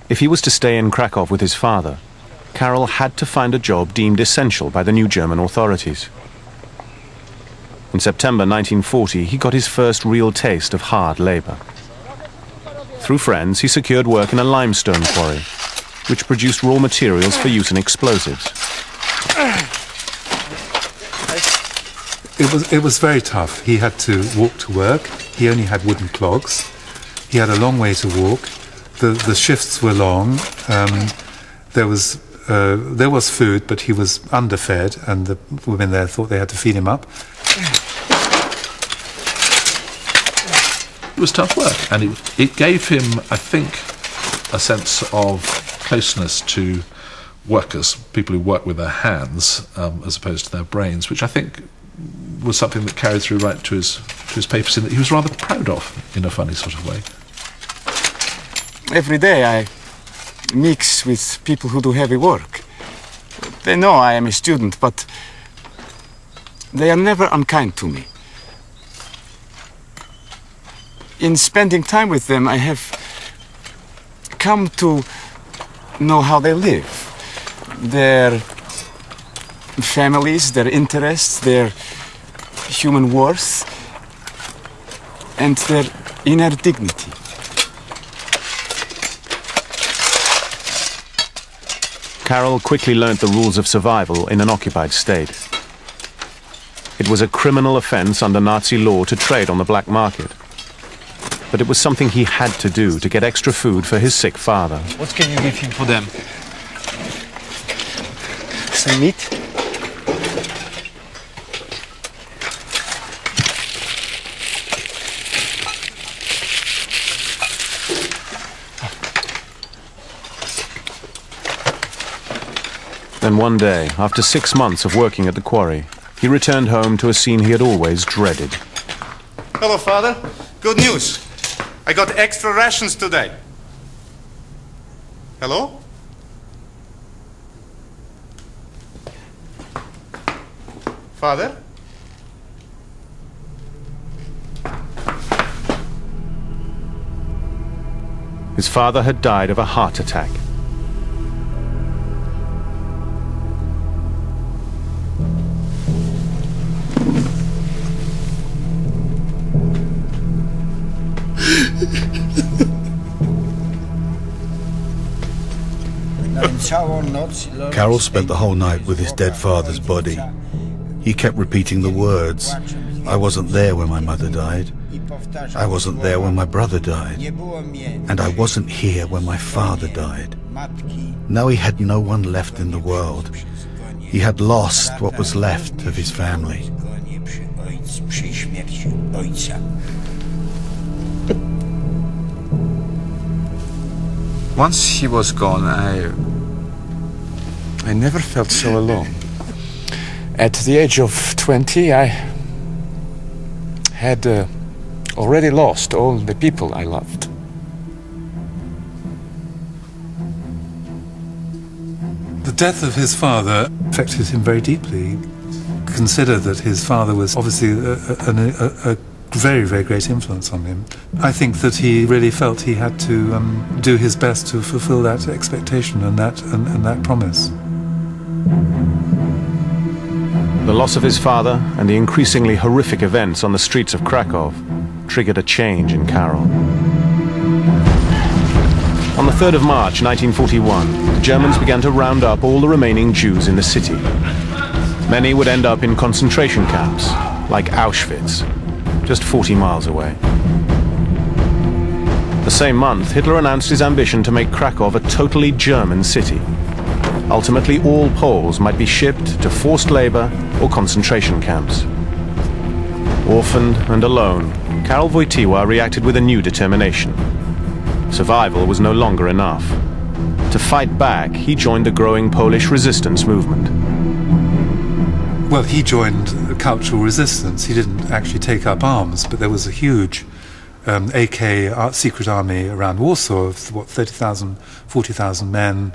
If he was to stay in Krakow with his father, Karol had to find a job deemed essential by the new German authorities. In September 1940, he got his first real taste of hard labor. Through friends, he secured work in a limestone quarry, which produced raw materials for use in explosives. It was very tough. He had to walk to work. He only had wooden clogs. He had a long way to walk. The shifts were long. There was food, but he was underfed, and the women there thought they had to feed him up. It was tough work, and it gave him, I think, a sense of closeness to workers, people who work with their hands as opposed to their brains, which I think was something that carried through right to his papers, in that he was rather proud of, in a funny sort of way. Every day I mix with people who do heavy work. They know I am a student, but they are never unkind to me. In spending time with them, I have come to know how they live, their families, their interests, their human worth, and their inner dignity. Karol quickly learnt the rules of survival in an occupied state. It was a criminal offence under Nazi law to trade on the black market. But it was something he had to do to get extra food for his sick father. What can you give him for them? Some meat. Then one day, after 6 months of working at the quarry, he returned home to a scene he had always dreaded. Hello, Father. Good news. I got extra rations today. Hello? Father? His father had died of a heart attack. Karol spent the whole night with his dead father's body. He kept repeating the words, "I wasn't there when my mother died. I wasn't there when my brother died. And I wasn't here when my father died." Now he had no one left in the world. He had lost what was left of his family. Once he was gone, I never felt so alone. At the age of 20, I had already lost all the people I loved. The death of his father affected him very deeply. Consider that his father was obviously a very, very great influence on him. I think that he really felt he had to do his best to fulfill that expectation and that promise. The loss of his father and the increasingly horrific events on the streets of Krakow triggered a change in Karol. On the 3rd of March 1941, the Germans began to round up all the remaining Jews in the city. Many would end up in concentration camps, like Auschwitz, just 40 miles away. The same month, Hitler announced his ambition to make Krakow a totally German city. Ultimately, all Poles might be shipped to forced labor or concentration camps. Orphaned and alone, Karol Wojtyla reacted with a new determination. Survival was no longer enough. To fight back, he joined the growing Polish resistance movement. Well, he joined cultural resistance. He didn't actually take up arms, but there was a huge AK secret army around Warsaw of, 30,000, 40,000 men,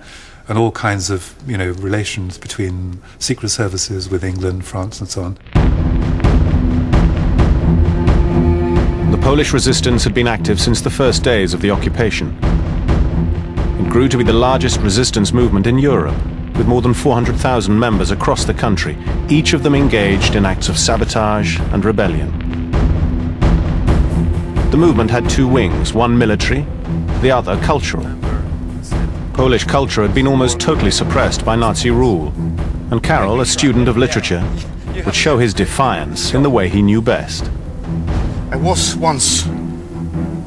and all kinds of, relations between secret services with England, France, and so on. The Polish resistance had been active since the first days of the occupation. It grew to be the largest resistance movement in Europe, with more than 400,000 members across the country, each of them engaged in acts of sabotage and rebellion. The movement had two wings, one military, the other cultural. Polish culture had been almost totally suppressed by Nazi rule, and Karol, a student of literature, would show his defiance in the way he knew best. I was once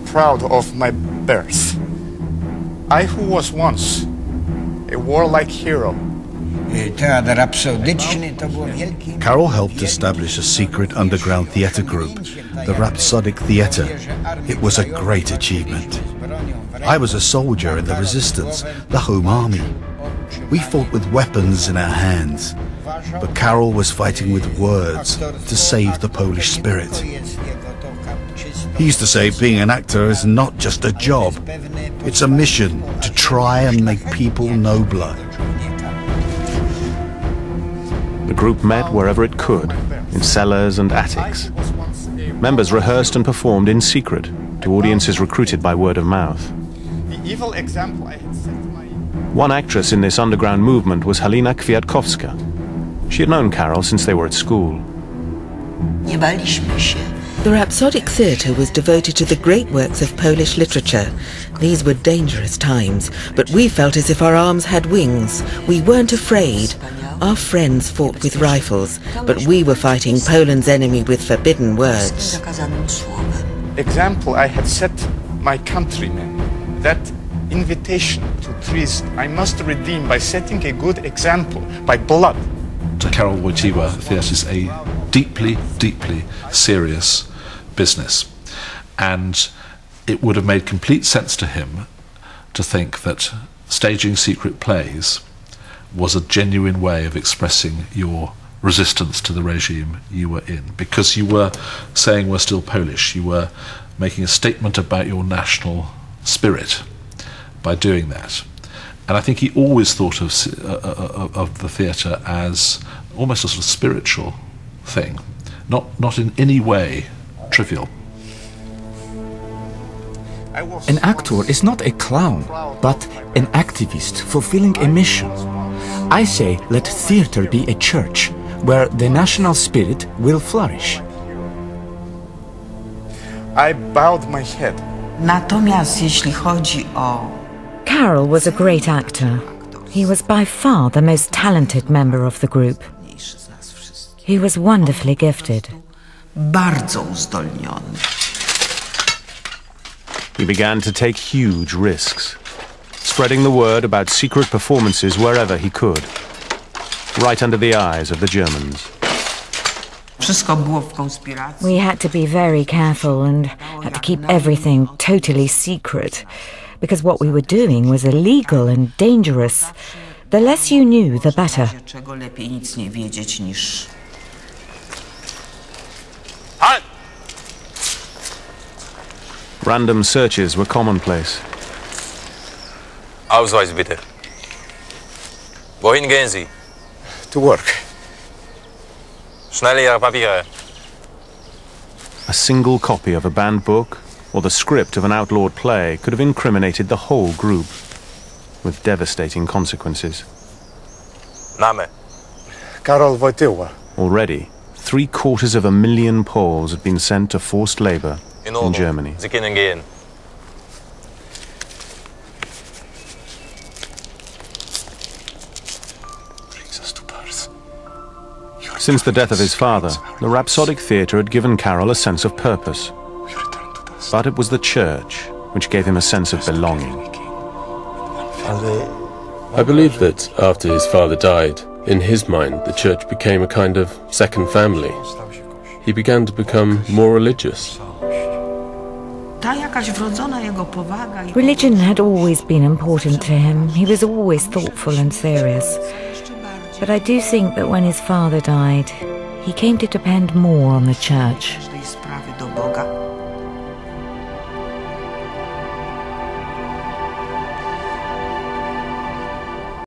proud of my birth. I who was once a warlike hero. Karol helped establish a secret underground theatre group, the Rhapsodic Theatre. It was a great achievement. I was a soldier in the resistance, the Home Army. We fought with weapons in our hands, but Karol was fighting with words to save the Polish spirit. He used to say being an actor is not just a job, it's a mission to try and make people nobler. The group met wherever it could, in cellars and attics. Members rehearsed and performed in secret to audiences recruited by word of mouth. The evil example I had set my... One actress in this underground movement was Halina Kwiatkowska. She had known Karol since they were at school. The Rhapsodic Theatre was devoted to the great works of Polish literature. These were dangerous times, but we felt as if our arms had wings. We weren't afraid. Our friends fought with rifles, but we were fighting Poland's enemy with forbidden words. Example I had set my countrymen. That invitation to treason I must redeem by setting a good example, by blood. To Karol Wojtyla, theatre is a deeply, deeply serious business, and it would have made complete sense to him to think that staging secret plays was a genuine way of expressing your resistance to the regime you were in, because you were saying we're still Polish. You were making a statement about your national spirit by doing that. And I think he always thought of the theatre as almost a sort of spiritual thing, not in any way trivial. An actor is not a clown, but an activist fulfilling a mission. I say let theatre be a church where the national spirit will flourish. I bowed my head. Natomiast jeśli chodzi o... Karol was a great actor. He was by far the most talented member of the group. He was wonderfully gifted. Bardzo uzdolniony. He began to take huge risks, spreading the word about secret performances wherever he could, right under the eyes of the Germans. We had to be very careful and had to keep everything totally secret, because what we were doing was illegal and dangerous. The less you knew, the better. Random searches were commonplace. Ausweis bitte. Wohin gehen Sie? To work. Schnell Ihre Papiere. A single copy of a banned book or the script of an outlawed play could have incriminated the whole group, with devastating consequences. Name? Karol Wojtyla. Already, 750,000 Poles had been sent to forced labor in Germany. Sie können gehen. Since the death of his father, the Rhapsodic Theatre had given Karol a sense of purpose. But it was the church which gave him a sense of belonging. I believe that after his father died, in his mind, the church became a kind of second family. He began to become more religious. Religion had always been important to him. He was always thoughtful and serious. But I do think that when his father died, he came to depend more on the church.